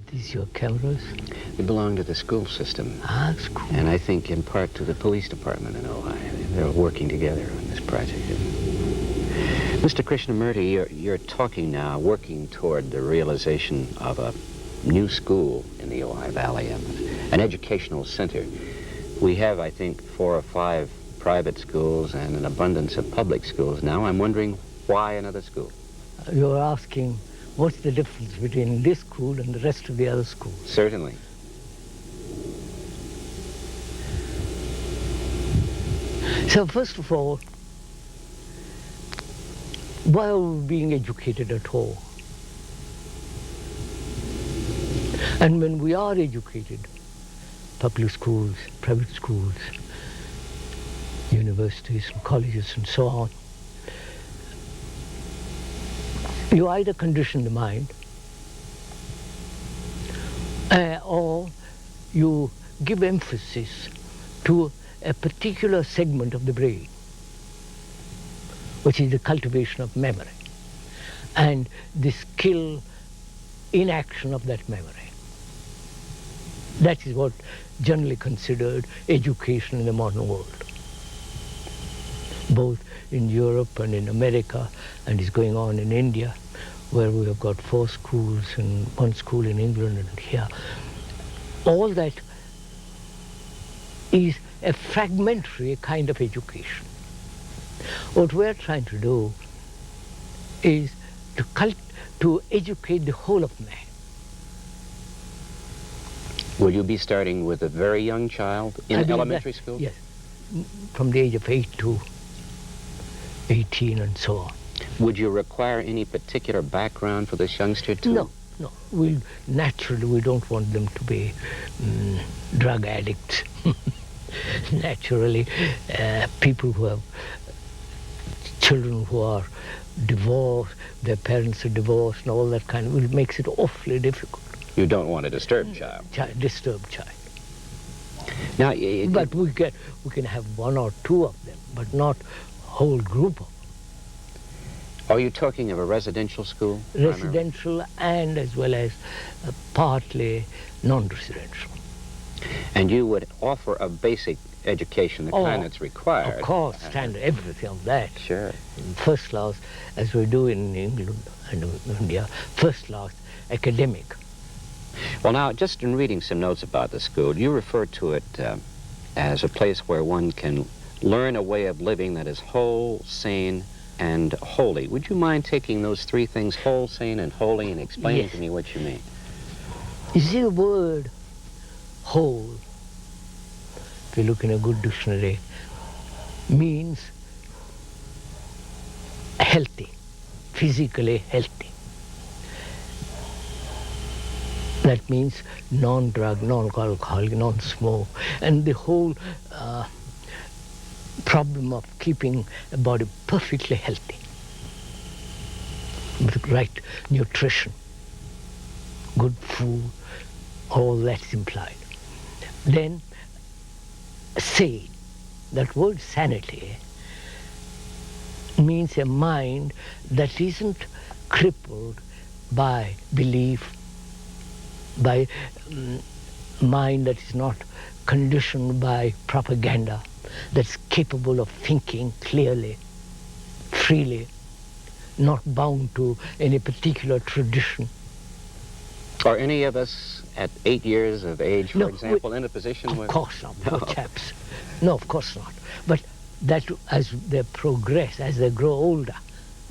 these your cameras? They belong to the school system. Ah, school. And I think in part to the police department in Ojai. They're working together on this project. Mr. Krishnamurti, you're talking now, working toward the realization of a new school in the Ojai Valley, an educational center. We have, I think, 4 or 5 private schools and an abundance of public schools now. I'm wondering why another school? You're asking what's the difference between this school and the rest of the other schools? Certainly. So first of all, why are we being educated at all? And when we are educated, public schools, private schools, universities and colleges and so on, you either condition the mind or you give emphasis to a particular segment of the brain, which is the cultivation of memory and the skill in action of that memory. That is what generally considered education in the modern world, both in Europe and in America, and is going on in India, where we have got 4 schools and 1 school in England and here. All that is a fragmentary kind of education. What we're trying to do is to educate the whole of man. Will you be starting with a very young child in elementary school? Yes, from the age of 8 to 18 and so on. Would you require any particular background for this youngster too? No. Naturally, we don't want them to be drug addicts. Naturally, people who have children who are divorced, their parents are divorced and all that kind of, it makes it awfully difficult. You don't want a disturbed child. Disturbed child. Now, but we can have 1 or 2 of them, but not a whole group of them. Are you talking of a residential school? Residential and as well as partly non-residential. And you would offer a basic education, the kind that's required? Of course, standard, everything of that. Sure. First class, as we do in England and India, first class academic. Well, now, just in reading some notes about the school, you refer to it as a place where one can learn a way of living that is whole, sane, and holy. Would you mind taking those 3 things, whole, sane, and holy, and explaining to me what you mean? You see, the word whole, if you look in a good dictionary, means healthy, physically healthy. That means non-drug, non-alcoholic, non-smoke, and the whole problem of keeping a body perfectly healthy with the right nutrition, good food, all that's implied. Then sane, that word sanity means a mind that isn't crippled by belief, by mind that is not conditioned by propaganda, that's capable of thinking clearly, freely, not bound to any particular tradition. Are any of us at 8 years of age, for example, in a position of where... Of course not, poor chaps. No, of course not. But that as they progress, as they grow older,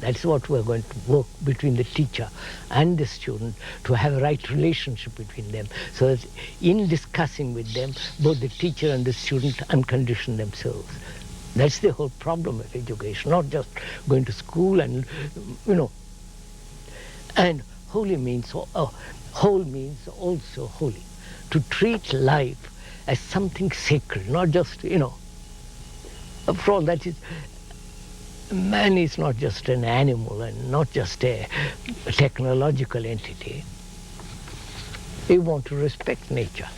that's what we're going to work between the teacher and the student, to have a right relationship between them, so that in discussing with them, both the teacher and the student uncondition themselves. That's the whole problem of education, not just going to school and, And holy means, whole means also holy. To treat life as something sacred, not just, After all, that is... Man is not just an animal and not just a technological entity. We want to respect nature.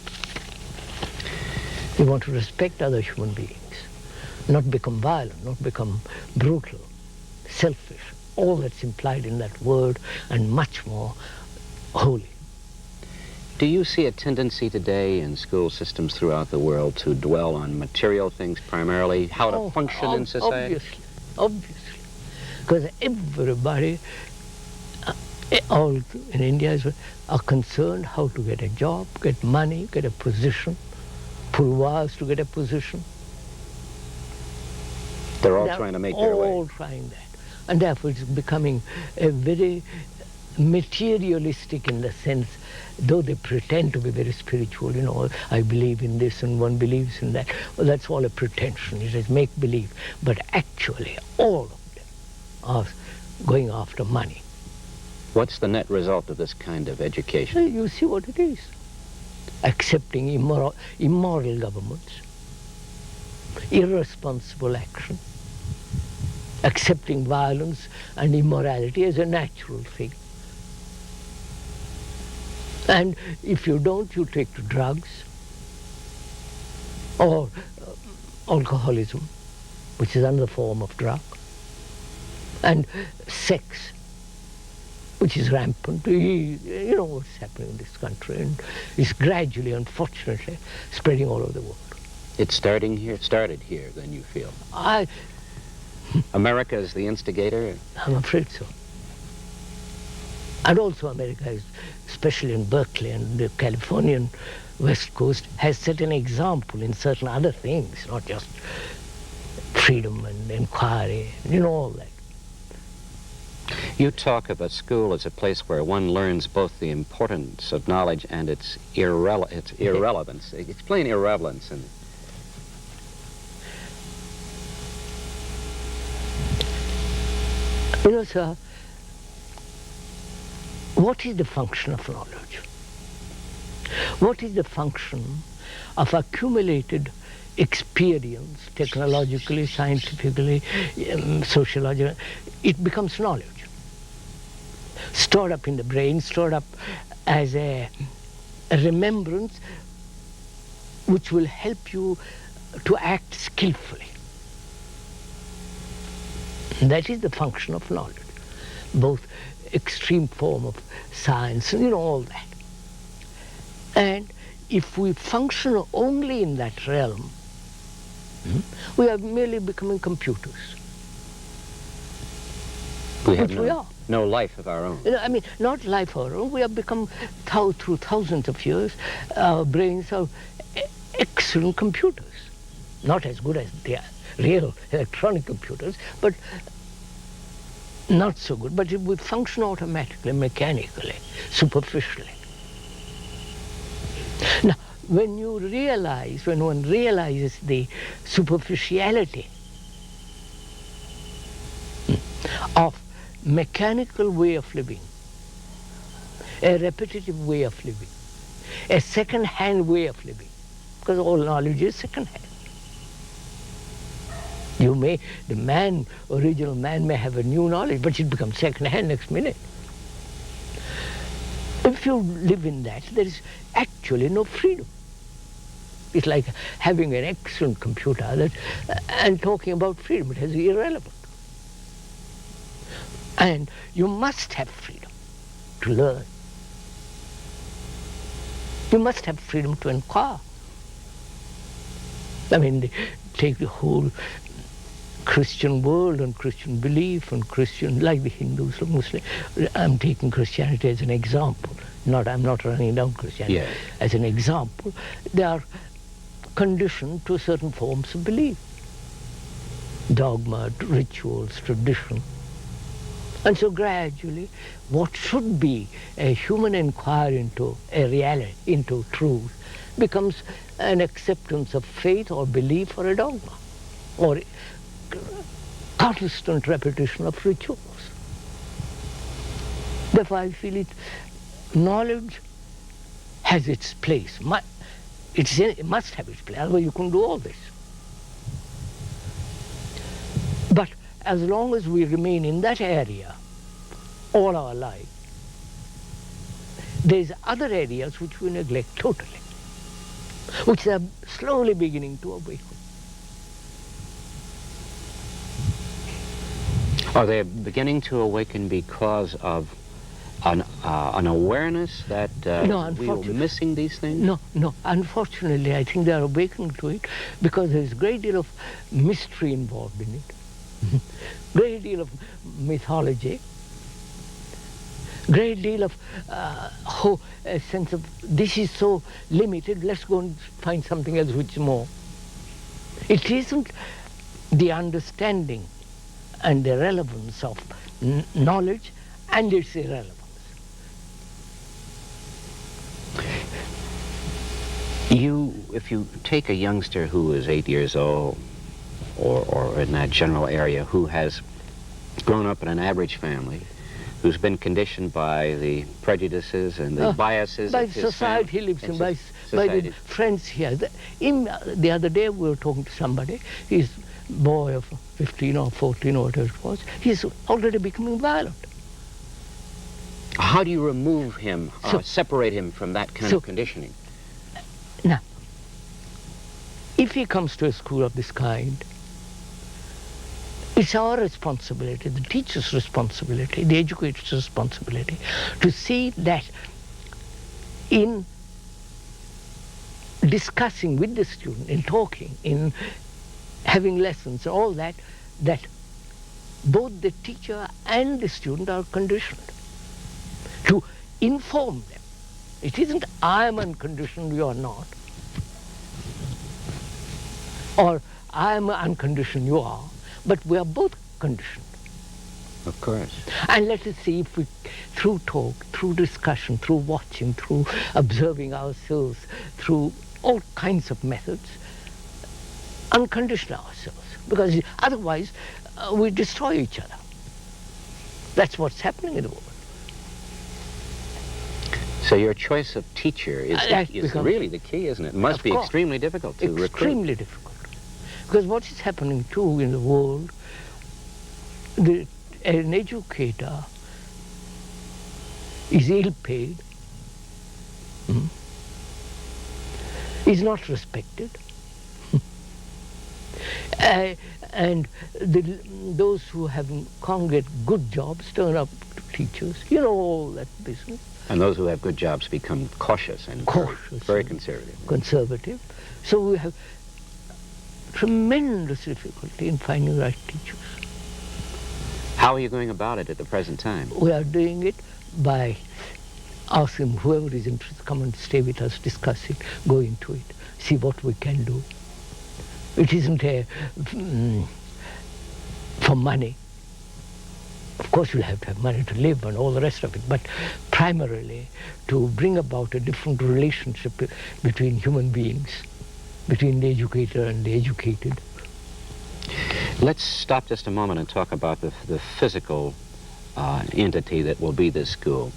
We want to respect other human beings, not become violent, not become brutal, selfish, all that's implied in that word, and much more holy. Do you see a tendency today in school systems throughout the world to dwell on material things primarily, how to function in society? Obviously. Because everybody, all in India, are concerned how to get a job, get money, get a position, pourvoirs to get a position. They're all trying to make their way. All trying that. And therefore it's becoming a very materialistic in the sense, though they pretend to be very spiritual, you know, I believe in this and one believes in that. Well, that's all a pretension. It is make-believe. But actually, all of them are going after money. What's the net result of this kind of education? You see what it is. Accepting immoral governments, irresponsible action, accepting violence and immorality as a natural thing. And if you don't, you take to drugs or alcoholism, which is another form of drug, and sex, which is rampant. You know what's happening in this country, and it's gradually, unfortunately, spreading all over the world. It's starting here? It started here, then, you feel? America is the instigator? I'm afraid so. And also America, especially in Berkeley and the Californian West Coast, has set an example in certain other things, not just freedom and inquiry, you know, all that. You talk about school as a place where one learns both the importance of knowledge and its irrelevance. Explain irrelevance. You know, sir, what is the function of knowledge? What is the function of accumulated experience, technologically, scientifically, sociologically? It becomes knowledge. Stored up in the brain, stored up as a remembrance which will help you to act skillfully. That is the function of knowledge, both extreme form of science, you know, all that. And if we function only in that realm, we are merely becoming computers. We have no life of our own. You know, I mean, not life of our own. We have become, through thousands of years, our brains are excellent computers. Not as good as the real electronic computers, but not so good. But we function automatically, mechanically, superficially. Now, when one realizes the superficiality of mechanical way of living, a repetitive way of living, a second-hand way of living, because all knowledge is second-hand. The original man may have a new knowledge, but it becomes second-hand next minute. If you live in that, there is actually no freedom. It's like having an excellent computer and talking about freedom. It is irrelevant. And you must have freedom to learn. You must have freedom to inquire. I mean, take the whole Christian world and Christian belief and Christian, like the Hindus or Muslims. I'm taking Christianity as an example. I'm not running down Christianity. Yeah. As an example, they are conditioned to certain forms of belief. Dogma, rituals, tradition. And so gradually, what should be a human inquiry into a reality, into truth, becomes an acceptance of faith or belief or a dogma, or constant repetition of rituals. Therefore, I feel knowledge has its place. It must have its place, otherwise you couldn't do all this. But as long as we remain in that area all our life, there's other areas which we neglect totally, which are slowly beginning to awaken. Are they beginning to awaken because of An awareness that No, we were missing these things? No. Unfortunately, I think they are awakening to it because there is a great deal of mystery involved in it. Great deal of mythology. Great deal of a sense of this is so limited, let's go and find something else which is more. It isn't the understanding and the relevance of knowledge and its irrelevance. If you take a youngster who is 8 years old, or in that general area, who has grown up in an average family, who's been conditioned by the prejudices and the biases by of his society he lives in, by the friends he has. The other day we were talking to somebody, he's a boy of 15 or 14 or whatever it was, he's already becoming violent. How do you remove him, separate him from that kind of conditioning? Now, if he comes to a school of this kind, it's our responsibility, the teacher's responsibility, the educator's responsibility, to see that in discussing with the student, in talking, in having lessons, all that, that both the teacher and the student are conditioned to inform them. It isn't I am unconditioned, you are not. Or I am unconditioned, you are. But we are both conditioned. Of course. And let us see if we, through talk, through discussion, through watching, through observing ourselves, through all kinds of methods, uncondition ourselves. Because otherwise, we destroy each other. That's what's happening in the world. So your choice of teacher is really the key, isn't it? It must be extremely difficult to recruit. Extremely difficult. Because what is happening too in the world, an educator is ill paid, is not respected, and those who can't get good jobs turn up to teachers. You know all that business. And those who have good jobs become cautious and very conservative. Conservative. So we have tremendous difficulty in finding right teachers. How are you going about it at the present time? We are doing it by asking whoever is interested, come and stay with us, discuss it, go into it, see what we can do. It isn't for money. Of course you'll have to have money to live and all the rest of it, but primarily to bring about a different relationship between human beings, between the educator and the educated. Let's stop just a moment and talk about the physical entity that will be this school.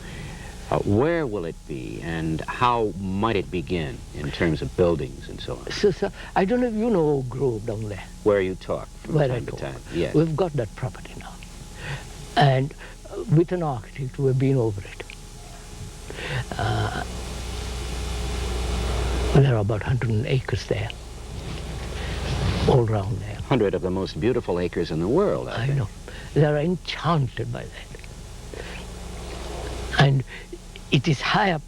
Where will it be, and how might it begin in terms of buildings and so on? So, I don't know if you know Oak Grove down there. Where you talk from time to time. Yes. We've got that property now. And with an architect, we've been over it. There are about 100 acres there, all around there. 100 of the most beautiful acres in the world, I think. know. They are enchanted by that. And it is high up.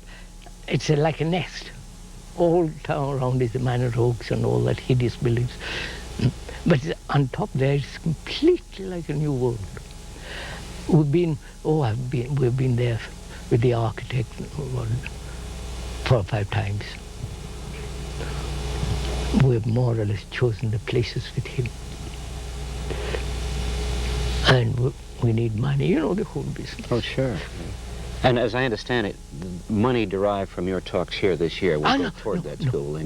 It's like a nest. All town around is the manor oaks and all that hideous buildings. But on top there, it's completely like a new world. We've been there with the architect 4 or 5 times. We've more or less chosen the places with him. And we need money, you know, the whole business. Oh, sure. And as I understand it, the money derived from your talks here this year will go toward that school,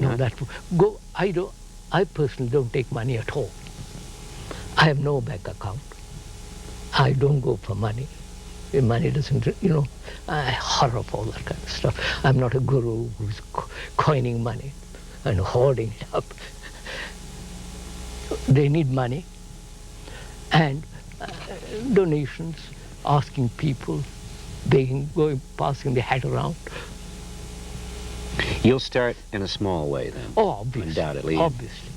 I personally don't take money at all. I have no bank account. I don't go for money. The money doesn't, I horror of all that kind of stuff. I'm not a guru who's coining money and hoarding it up. They need money and donations, asking people, begging, passing the hat around. You'll start in a small way then? Oh, obviously. Undoubtedly. Obviously.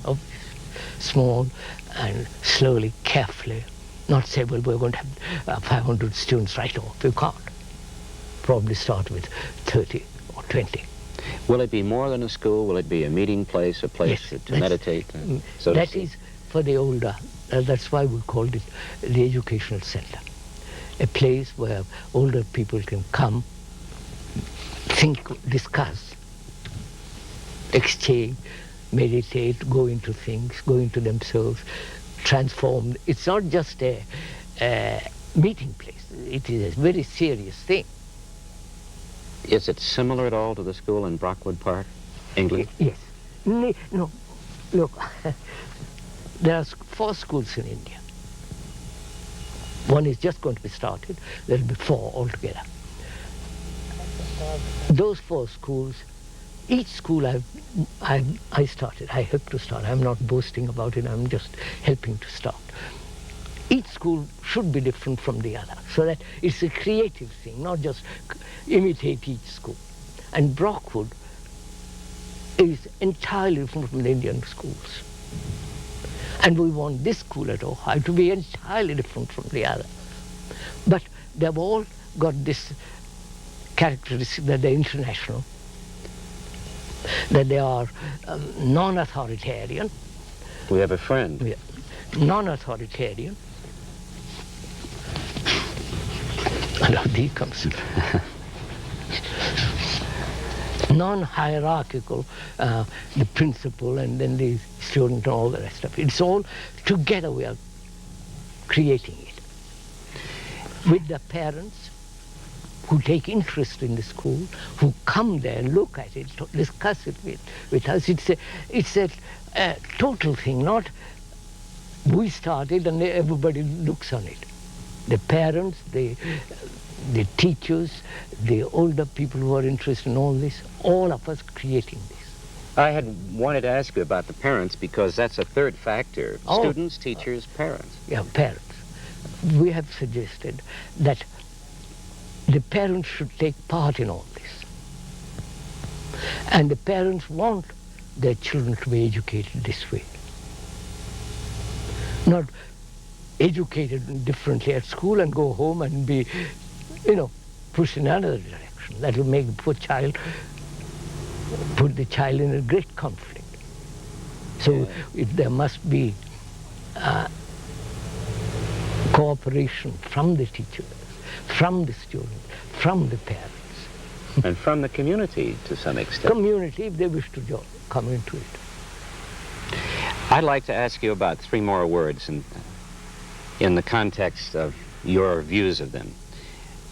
Small and slowly, carefully. Not say, well, we're going to have 500 students right off. You can't. probably start with 30 or 20. Will it be more than a school? Will it be a meeting place, a place Yes, to meditate? So to that speak? is for the older. That's why we called it the educational center. A place where older people can come, think, discuss, exchange, meditate, go into things, go into themselves, transform. It's not just a meeting place. It is a very serious thing. Is it similar at all to the school in Brockwood Park, England? Yes. No, look, there are 4 schools in India. One is just going to be started. There will be 4 altogether. Those 4 schools, each school I started, I helped to start. I'm not boasting about it, I'm just helping to start. Each school should be different from the other, so that it's a creative thing, not just imitate each school. And Brockwood is entirely different from the Indian schools. And we want this school at Ojai to be entirely different from the other. But they've all got this characteristic that they're international, that they are non-authoritarian. We have a friend. Yeah. Non-authoritarian. Now he comes. Non-hierarchical, the principal and then the student and all the rest of it. It's all together we are creating it. With the parents who take interest in the school, who come there and look at it, discuss it with us. It's a total thing, not we started and everybody looks on it. The parents, the teachers, the older people who are interested in all this, all of us creating this. I had wanted to ask you about the parents because that's a third factor. Oh. Students, teachers, parents. Yeah, parents. We have suggested that the parents should take part in all this. And the parents want their children to be educated this way. Not educated differently at school and go home and be, pushed in another direction. That will make the poor child, put the child in a great conflict. So there must be cooperation from the teachers, from the students, from the parents. And from the community to some extent. Community, if they wish to come into it. I'd like to ask you about 3 more words in the context of your views of them.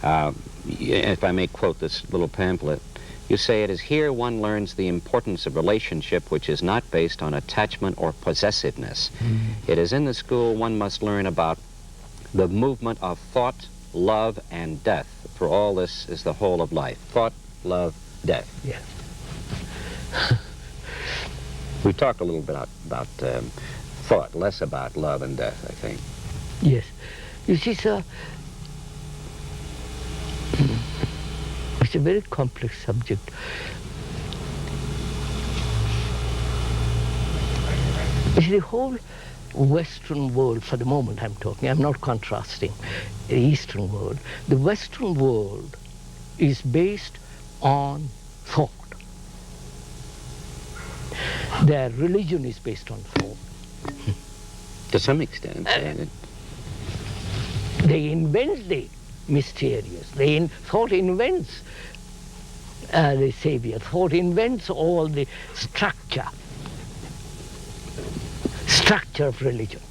If I may quote this little pamphlet, you say, "It is here one learns the importance of relationship which is not based on attachment or possessiveness. It is in the school one must learn about the movement of thought, love, and death. For all this is the whole of life. Thought, love, death." Yes. We talked a little bit about thought, less about love and death, I think. Yes. You see, sir, it's a very complex subject. You see, the whole Western world, for the moment I'm talking, I'm not contrasting the Eastern world. The Western world is based on thought. Their religion is based on thought. To some extent. They invent the mysterious. Thought invents the Savior. Thought invents all the structure of religion.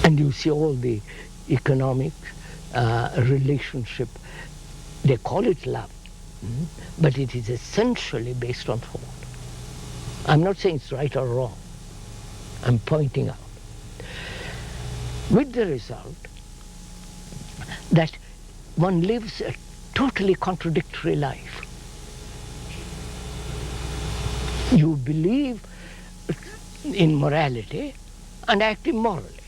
And you see all the economic relationship, they call it love, but it is essentially based on thought. I'm not saying it's right or wrong. I'm pointing out. With the result that one lives a totally contradictory life. You believe in morality and act immorally.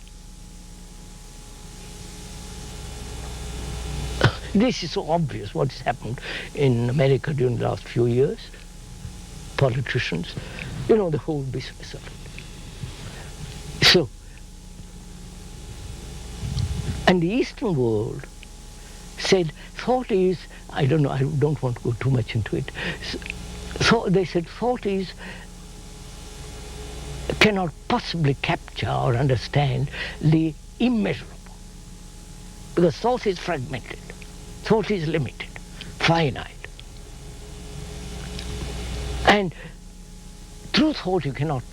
This is so obvious what has happened in America during the last few years. Politicians, the whole business of it. So, And the Eastern world said thought is, I don't know, I don't want to go too much into it. So they said thought is, cannot possibly capture or understand the immeasurable. Because thought is fragmented, thought is limited, finite. And through thought you cannot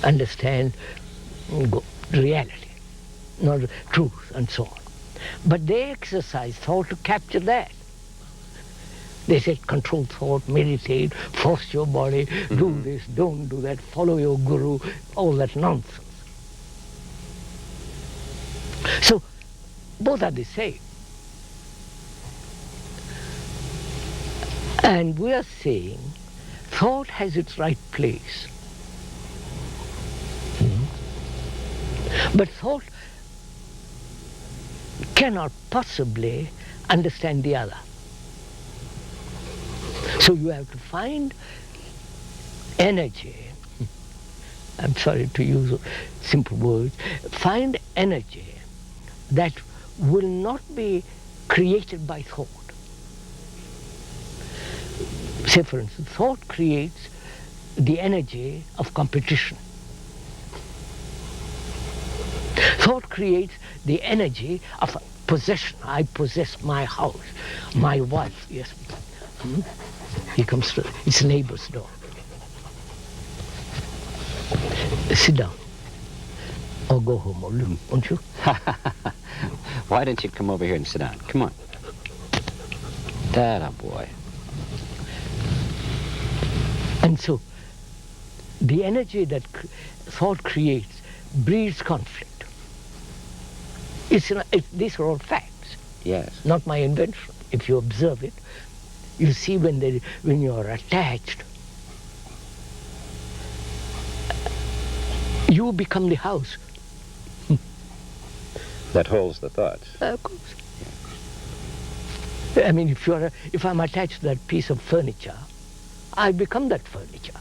understand reality, not truth and so on. But they exercise thought to capture that. They said control thought, meditate, force your body, do this, don't do that, follow your guru, all that nonsense. So both are the same. And we are saying thought has its right place. But thought cannot possibly understand the other. So you have to find energy, I'm sorry to use simple words, find energy that will not be created by thought. Say for instance, thought creates the energy of competition. Thought creates the energy of possession. I possess my house, my wife, yes. He comes to, it's neighbor's door. Sit down. Or go home, or leave, won't you? Why don't you come over here and sit down? Come on. That boy. And so, the energy that thought creates breeds conflict. These are all facts. Yes. Not my invention. If you observe it, you see when you're attached, you become the house. That holds the thoughts. Of course. I mean, if I'm attached to that piece of furniture, I become that furniture.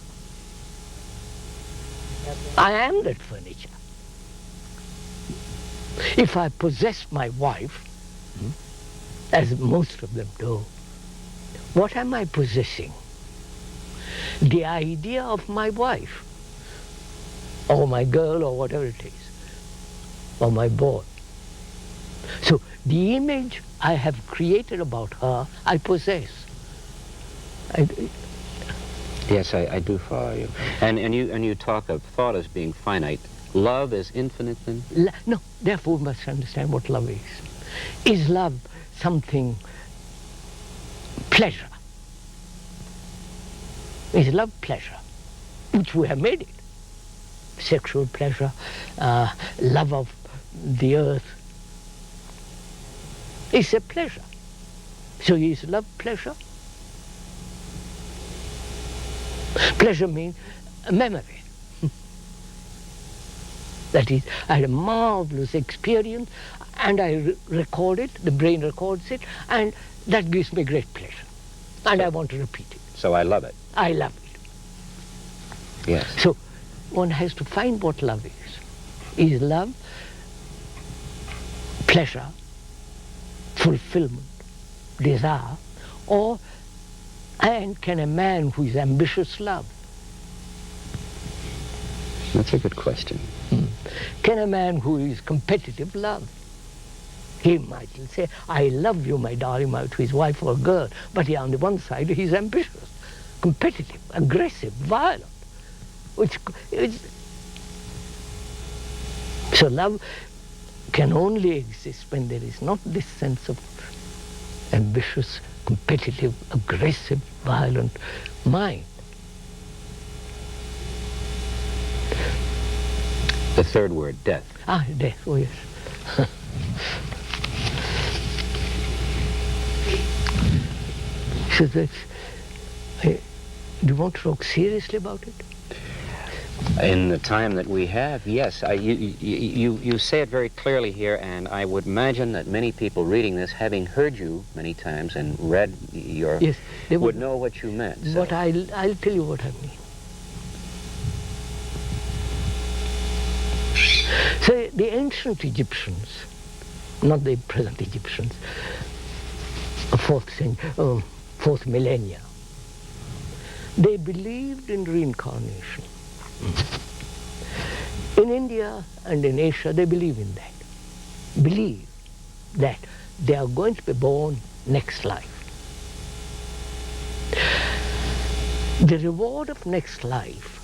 I am that furniture. If I possess my wife, as most of them do, what am I possessing? The idea of my wife, or my girl, or whatever it is, or my boy. So the image I have created about her, I possess. Yes, I do follow you. And you talk of thought as being finite. Love is infinite then? No, therefore we must understand what love is. Is love something pleasure? Is love pleasure? Which we have made it. Sexual pleasure, love of the earth. It's a pleasure. So is love pleasure? Pleasure means a memory. That is, I had a marvelous experience and I record it, the brain records it, and that gives me great pleasure. And I want to repeat it. So I love it. I love it. Yes. So one has to find what love is. Is love pleasure, fulfillment, desire, and can a man who is ambitious love? That's a good question. Can a man who is competitive love? He might say, I love you, my darling, to his wife or girl, but on the one side he's ambitious, competitive, aggressive, violent. So love can only exist when there is not this sense of ambitious, competitive, aggressive, violent mind. The third word, death. Death, oh yes. So that's, do you want to talk seriously about it? In the time that we have, yes. You say it very clearly here, and I would imagine that many people reading this, having heard you many times and read your... Yes, they would know what you meant. So. But I'll tell you what I mean. So the ancient Egyptians not the present Egyptians, fourth millennia. They believed in reincarnation. In India and in Asia, they believe in that. Believe that they are going to be born next life. The reward of next life,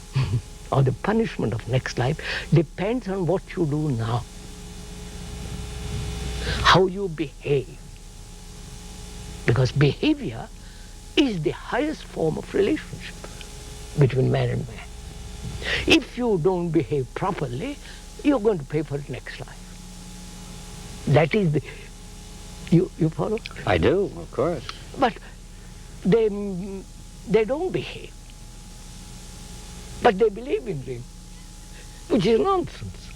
or the punishment of next life, depends on what you do now, how you behave. Because behavior is the highest form of relationship between man and man. If you don't behave properly, you're going to pay for it next life. That is the... You follow? I do, of course. But they don't behave. But they believe in dream, which is nonsense.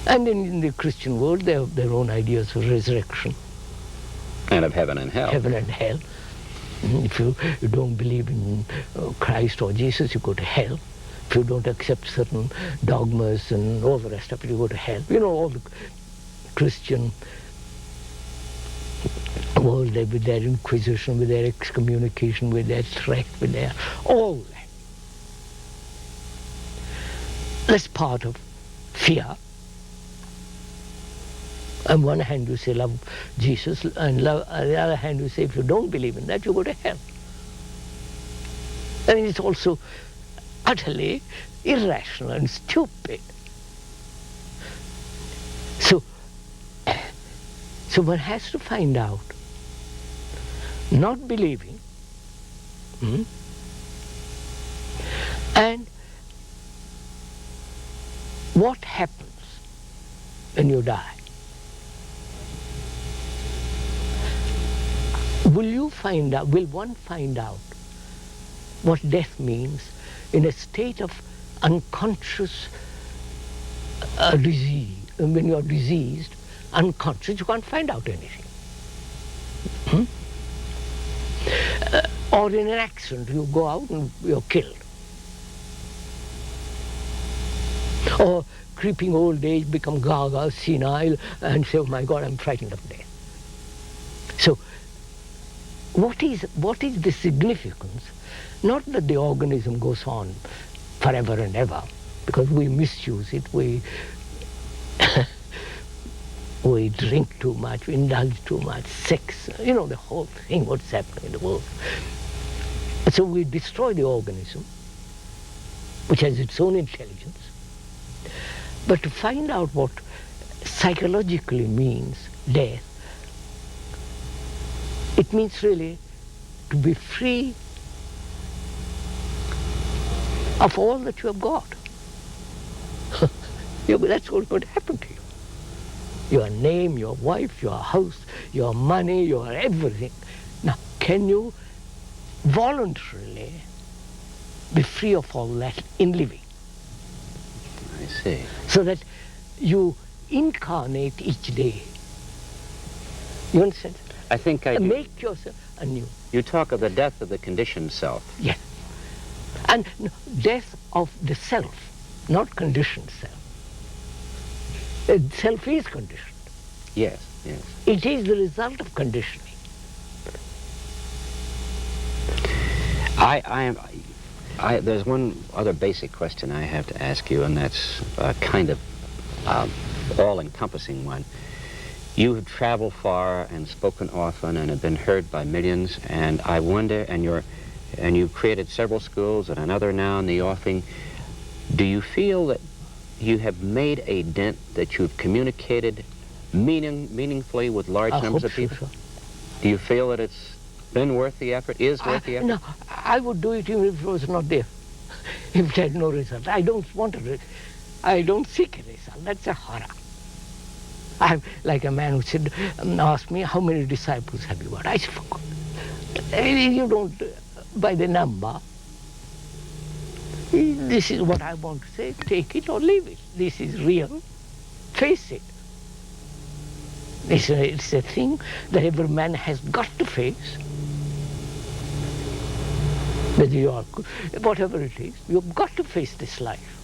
And in the Christian world, they have their own ideas of resurrection. And of heaven and hell. Heaven and hell. If you don't believe in Christ or Jesus, you go to hell. If you don't accept certain dogmas and all the rest of it, you go to hell. You know, all the Christian world, with their inquisition, with their excommunication, with their threat, with their all that. That's part of fear. On one hand you say love Jesus, and on the other hand you say if you don't believe in that, you go to hell. And it's also utterly irrational and stupid. So one has to find out, not believing, and what happens when you die. Will one find out what death means in a state of unconscious disease? When you are diseased, unconscious, you can't find out anything. Or in an accident, you go out and you're killed. Or creeping old age, become gaga, senile, and say, oh my God, I'm frightened of death. So, what is the significance? Not that the organism goes on forever and ever, because we misuse it, we drink too much, we indulge too much, sex, you know, the whole thing, what's happening in the world. So we destroy the organism, which has its own intelligence. But to find out what psychologically means death, it means really to be free of all that you have got. That's what's going to happen to you. Your name, your wife, your house, your money, your everything. Now, can you voluntarily be free of all that in living? I see. So that you incarnate each day. You understand? I think I do. Make yourself anew. You talk of the death of the conditioned self. Yes. And death of the self, not conditioned self. Self is conditioned. Yes, yes. It is the result of conditioning. There's one other basic question I have to ask you, and that's kind of all-encompassing one. You have traveled far and spoken often and have been heard by millions, and I wonder, and you've created several schools and another now in the offing. Do you feel that you have made a dent, that you've communicated meaningfully with large numbers of people? So. Do you feel that it's been worth the effort, is worth the effort? No, I would do it even if it was not there. If it had no result. I don't want a result. I don't seek a result. That's a horror. I'm like a man who said, asked me, how many disciples have you got? I said, forgot. You don't, by the number. This is what I want to say. Take it or leave it. This is real. Face it. It's a thing that every man has got to face. Whether you are, whatever it is, you've got to face this life.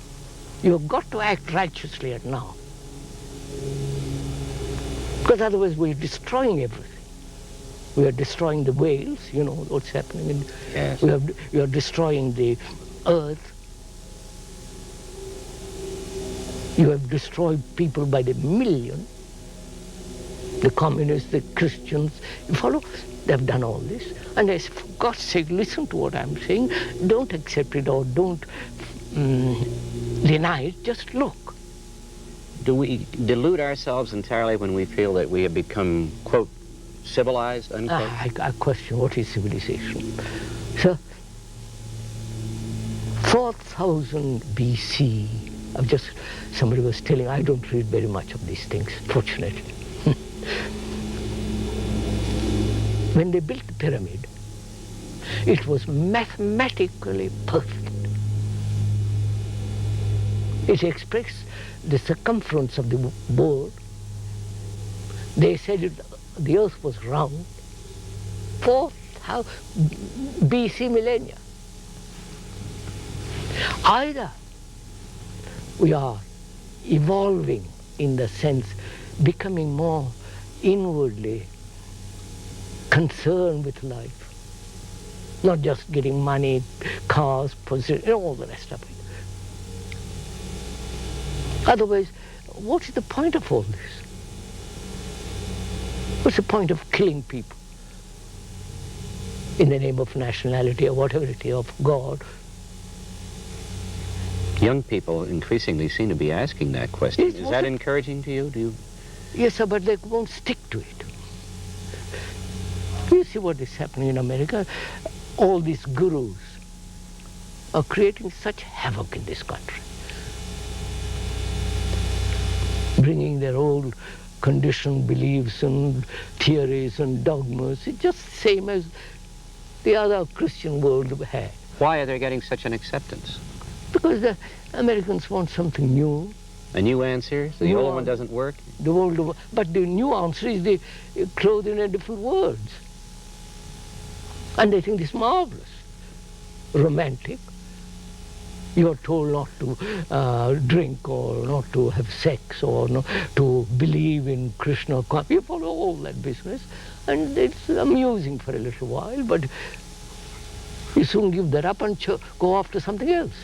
You've got to act righteously at now. Because otherwise we're destroying everything. We are destroying the whales, you know what's happening. Yes. We are destroying the earth. You have destroyed people by the million. The communists, the Christians, you follow? They've done all this. And I say, for God's sake, listen to what I'm saying. Don't accept it or don't deny it. Just look. Do we delude ourselves entirely when we feel that we have become, quote, civilized, unquote? I question what is civilization. So, 4,000 BC, somebody was telling, I don't read very much of these things, fortunately. When they built the pyramid, it was mathematically perfect. It expressed the circumference of the board. They said the earth was round. 4,000 BC millennia. Either we are evolving in the sense, becoming more inwardly concerned with life, not just getting money, cars, position, all the rest of it. Otherwise, what is the point of all this? What's the point of killing people in the name of nationality or whatever it is, of God? Young people increasingly seem to be asking that question. Yes, Is that encouraging to you? Do you? Yes, sir, but they won't stick to it. You see what is happening in America? All these gurus are creating such havoc in this country, bringing their old conditioned beliefs and theories and dogmas. It's just the same as the other Christian world had. Why are they getting such an acceptance? Because the Americans want something new. A new answer? The New old one answer. doesn't work? But the new answer is the clothed in different words. And they think this is marvelous, romantic. You're told not to drink or not to have sex or not to believe in Krishna. You follow all that business. And it's amusing for a little while, but you soon give that up and go after something else.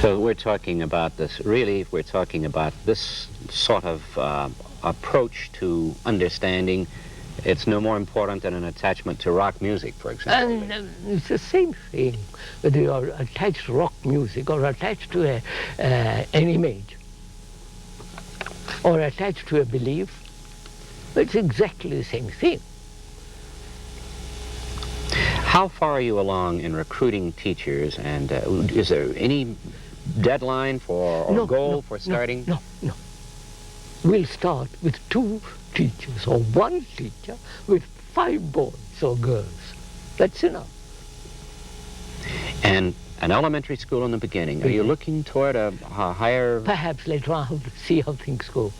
So we're talking about this, really, we're talking about this sort of approach to understanding. It's no more important than an attachment to rock music, for example. And it's the same thing, whether you are attached to rock music or attached to an image or attached to a belief. It's exactly the same thing. How far are you along in recruiting teachers, and is there any deadline or goal for starting? No. We'll start with 2 teachers or 1 teacher with 5 boys or girls. That's enough. And an elementary school in the beginning. Are you looking toward a higher? Perhaps later on I'll see how things go.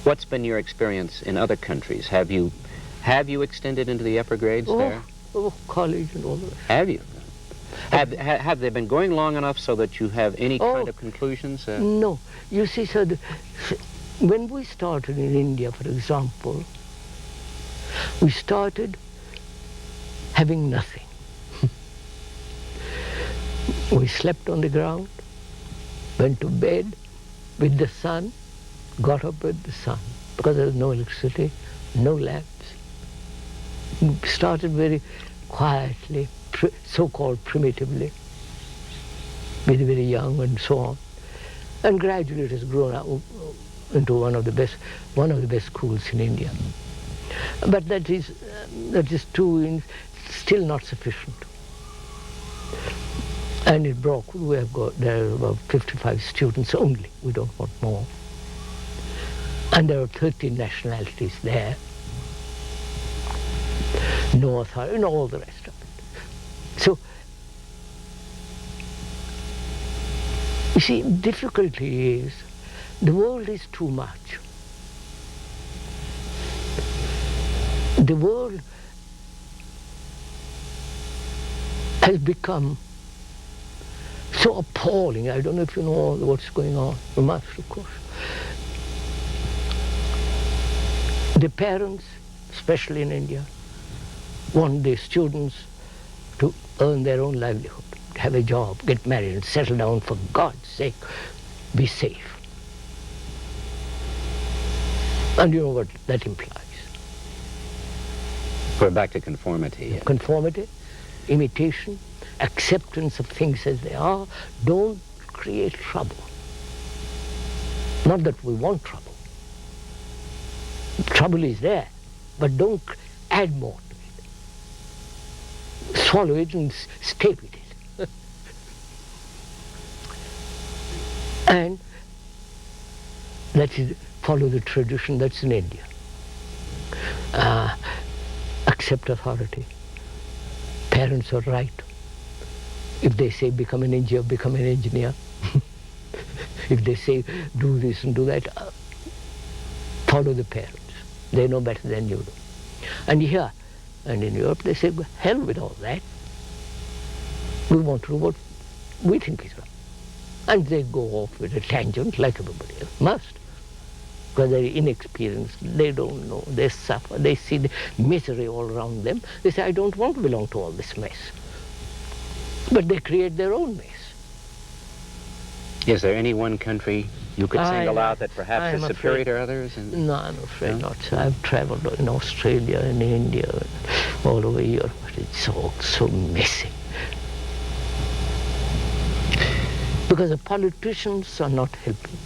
What's been your experience in other countries? Have you extended into the upper grades there? Oh, college and all the rest. Have you? Have they been going long enough so that you have any kind of conclusions? No. You see, sir, when we started in India, for example, we started having nothing. We slept on the ground, went to bed with the sun, got up with the sun, because there was no electricity, no lamps. We started very quietly, so-called primitively, very, very young and so on. And gradually it has grown up into one of the best schools in India. But that is still not sufficient. And in Brockwood there are about 55 students only. We don't want more. And there are 13 nationalities there. North, and all the rest of it. So, you see, difficulty is the world is too much. The world has become so appalling. I don't know if you know what's going on. You must, of course. The parents, especially in India, want their students to earn their own livelihood, have a job, get married and settle down. For God's sake, be safe. And you know what that implies. We're back to conformity. Conformity, imitation, acceptance of things as they are. Don't create trouble. Not that we want trouble. Trouble is there, but don't add more to it. Swallow it and stay with it. And that is, follow the tradition that's in India. Accept authority. Parents are right. If they say become an engineer, become an engineer. If they say do this and do that, follow the parents. They know better than you do. And here, and in Europe, they say, hell with all that. We want to do what we think is right. And they go off with a tangent like everybody else must. Because they're inexperienced, they don't know, they suffer, they see the misery all around them. They say, I don't want to belong to all this mess. But they create their own mess. Is there any one country you could single out that perhaps is superior to others? No, I'm afraid not. So I've traveled in Australia and India, and all over Europe, but it's all so messy. Because the politicians are not helping.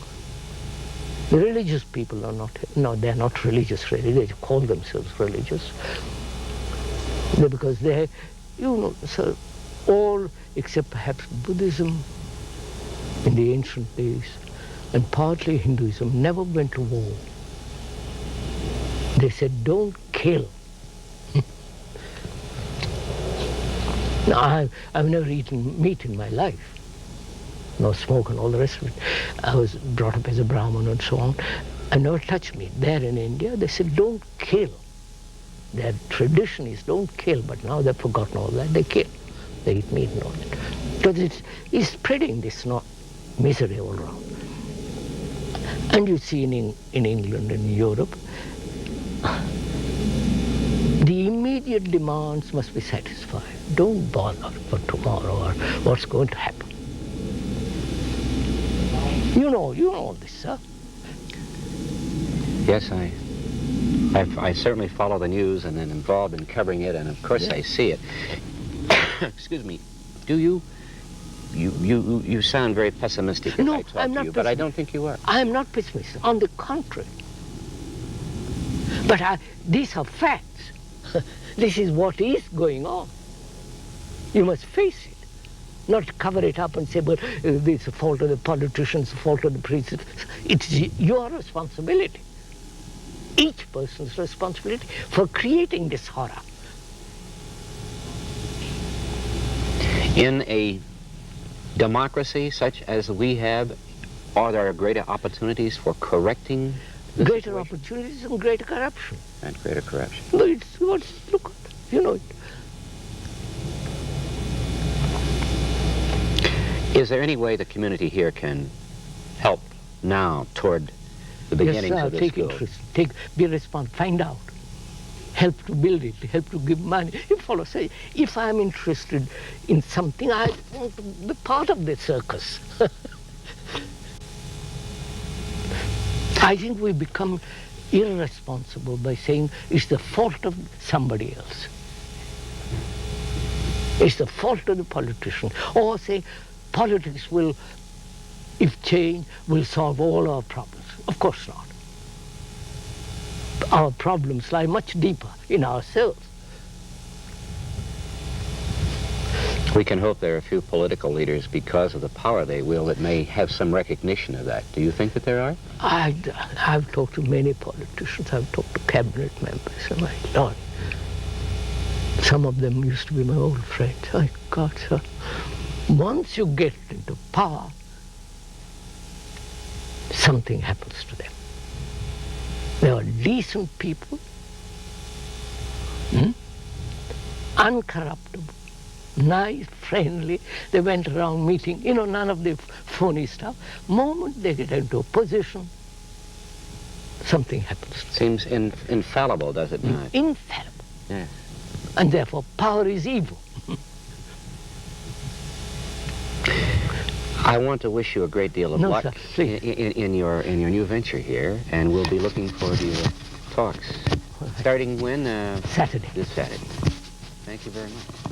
The religious people are not, no, they're not religious really, they call themselves religious. Because they, you know, so all except perhaps Buddhism in the ancient days, and partly Hinduism, never went to war. They said, don't kill. Now, I've never eaten meat in my life. No smoke and all the rest of it. I was brought up as a Brahmin and so on. I never touched meat. There in India, they said, don't kill. Their tradition is don't kill, but now they've forgotten all that. They kill. They eat meat and all that. Because it's spreading this misery all around. And you see in England and Europe, the immediate demands must be satisfied. Don't bother for tomorrow or what's going to happen. You know all this, sir. Yes, I certainly follow the news and am involved in covering it, and of course I see it. Excuse me. Do you? You sound very pessimistic as I talk to you, but I don't think you are. I am not pessimistic. On the contrary. But these are facts. This is what is going on. You must face it. Not cover it up and say, well, it's the fault of the politicians, the fault of the priests. It's your responsibility. Each person's responsibility for creating this horror. In a democracy such as we have, are there greater opportunities for correcting the greater situation? Opportunities and greater corruption. And greater corruption. But look at it, you know it. Is there any way the community here can help now toward the beginnings of this take growth? Interest, be responsible, find out. Help to build it, help to give money. You follow, say, if I'm interested in something, I want to be part of the circus. I think we become irresponsible by saying it's the fault of somebody else. It's the fault of the politician. Or say, politics will, if change, will solve all our problems. Of course not. Our problems lie much deeper in ourselves. We can hope there are a few political leaders, because of the power they wield, that may have some recognition of that. Do you think that there are? I've talked to many politicians. I've talked to cabinet members. And my Lord, some of them used to be my old friends. My God, sir. Once you get into power, something happens to them. They are decent people, uncorruptible, nice, friendly. They went around meeting, you know, none of the phony stuff. Moment they get into a position, something happens. Seems infallible, does it not? Infallible. Yeah. And therefore power is evil. I want to wish you a great deal of luck in your new venture here, and we'll be looking forward to your talks. Starting when? Saturday. This Saturday. Thank you very much.